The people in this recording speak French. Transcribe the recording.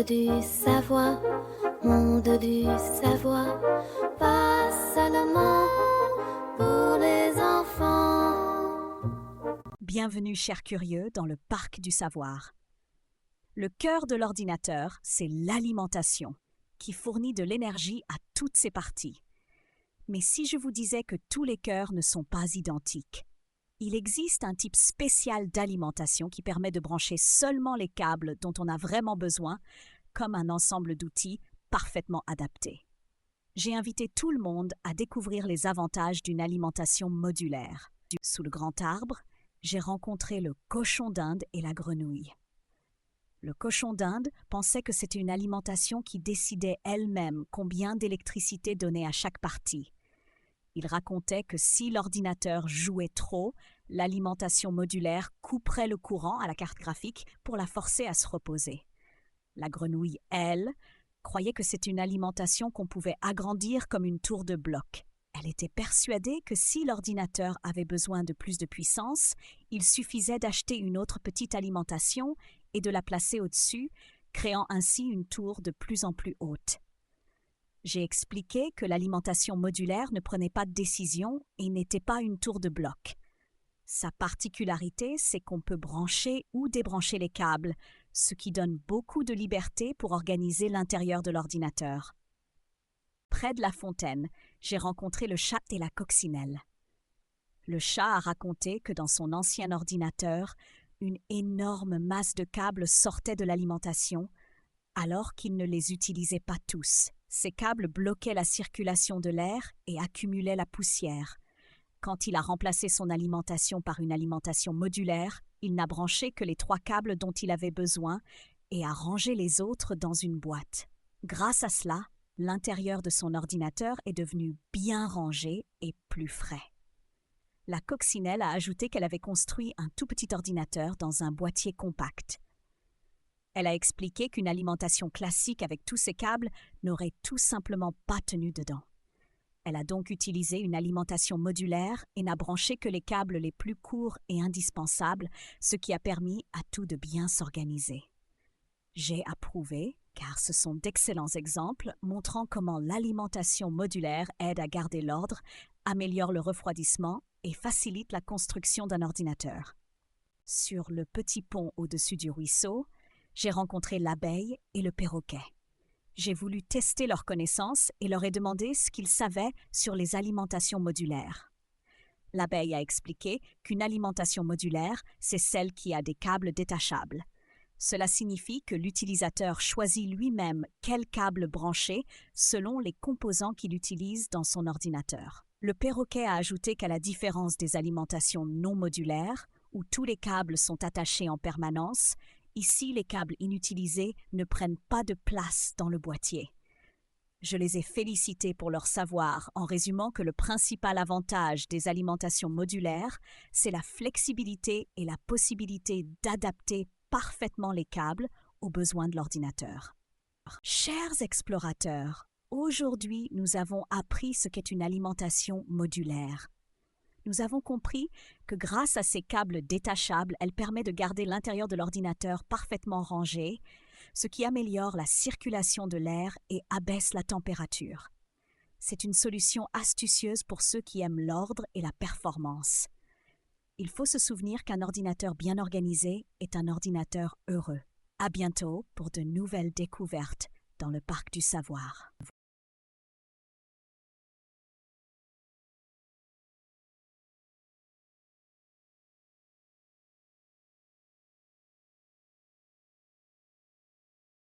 du Savoie, monde du Savoie, pas seulement pour les enfants. Bienvenue, chers curieux, dans le parc du savoir. Le cœur de l'ordinateur, c'est l'alimentation, qui fournit de l'énergie à toutes ses parties. Mais si je vous disais que tous les cœurs ne sont pas identiques, il existe un type spécial d'alimentation qui permet de brancher seulement les câbles dont on a vraiment besoin, comme un ensemble d'outils parfaitement adaptés. J'ai invité tout le monde à découvrir les avantages d'une alimentation modulaire. Sous le grand arbre, j'ai rencontré le cochon d'Inde et la grenouille. Le cochon d'Inde pensait que c'était une alimentation qui décidait elle-même combien d'électricité donner à chaque partie. Il racontait que si l'ordinateur jouait trop, l'alimentation modulaire couperait le courant à la carte graphique pour la forcer à se reposer. La grenouille, elle, croyait que c'était une alimentation qu'on pouvait agrandir comme une tour de bloc. Elle était persuadée que si l'ordinateur avait besoin de plus de puissance, il suffisait d'acheter une autre petite alimentation et de la placer au-dessus, créant ainsi une tour de plus en plus haute. J'ai expliqué que l'alimentation modulaire ne prenait pas de décision et n'était pas une tour de bloc. Sa particularité, c'est qu'on peut brancher ou débrancher les câbles, ce qui donne beaucoup de liberté pour organiser l'intérieur de l'ordinateur. Près de la fontaine, j'ai rencontré le chat et la coccinelle. Le chat a raconté que dans son ancien ordinateur, une énorme masse de câbles sortait de l'alimentation, alors qu'il ne les utilisait pas tous. Ces câbles bloquaient la circulation de l'air et accumulaient la poussière. Quand il a remplacé son alimentation par une alimentation modulaire, il n'a branché que les 3 câbles dont il avait besoin et a rangé les autres dans une boîte. Grâce à cela, l'intérieur de son ordinateur est devenu bien rangé et plus frais. La coccinelle a ajouté qu'elle avait construit un tout petit ordinateur dans un boîtier compact. Elle a expliqué qu'une alimentation classique avec tous ces câbles n'aurait tout simplement pas tenu dedans. Elle a donc utilisé une alimentation modulaire et n'a branché que les câbles les plus courts et indispensables, ce qui a permis à tout de bien s'organiser. J'ai approuvé, car ce sont d'excellents exemples montrant comment l'alimentation modulaire aide à garder l'ordre, améliore le refroidissement et facilite la construction d'un ordinateur. Sur le petit pont au-dessus du ruisseau, j'ai rencontré l'abeille et le perroquet. J'ai voulu tester leurs connaissances et leur ai demandé ce qu'ils savaient sur les alimentations modulaires. L'abeille a expliqué qu'une alimentation modulaire, c'est celle qui a des câbles détachables. Cela signifie que l'utilisateur choisit lui-même quel câble brancher selon les composants qu'il utilise dans son ordinateur. Le perroquet a ajouté qu'à la différence des alimentations non modulaires, où tous les câbles sont attachés en permanence, ici, les câbles inutilisés ne prennent pas de place dans le boîtier. Je les ai félicités pour leur savoir en résumant que le principal avantage des alimentations modulaires, c'est la flexibilité et la possibilité d'adapter parfaitement les câbles aux besoins de l'ordinateur. Chers explorateurs, aujourd'hui, nous avons appris ce qu'est une alimentation modulaire. Nous avons compris que grâce à ces câbles détachables, elle permet de garder l'intérieur de l'ordinateur parfaitement rangé, ce qui améliore la circulation de l'air et abaisse la température. C'est une solution astucieuse pour ceux qui aiment l'ordre et la performance. Il faut se souvenir qu'un ordinateur bien organisé est un ordinateur heureux. À bientôt pour de nouvelles découvertes dans le parc du savoir.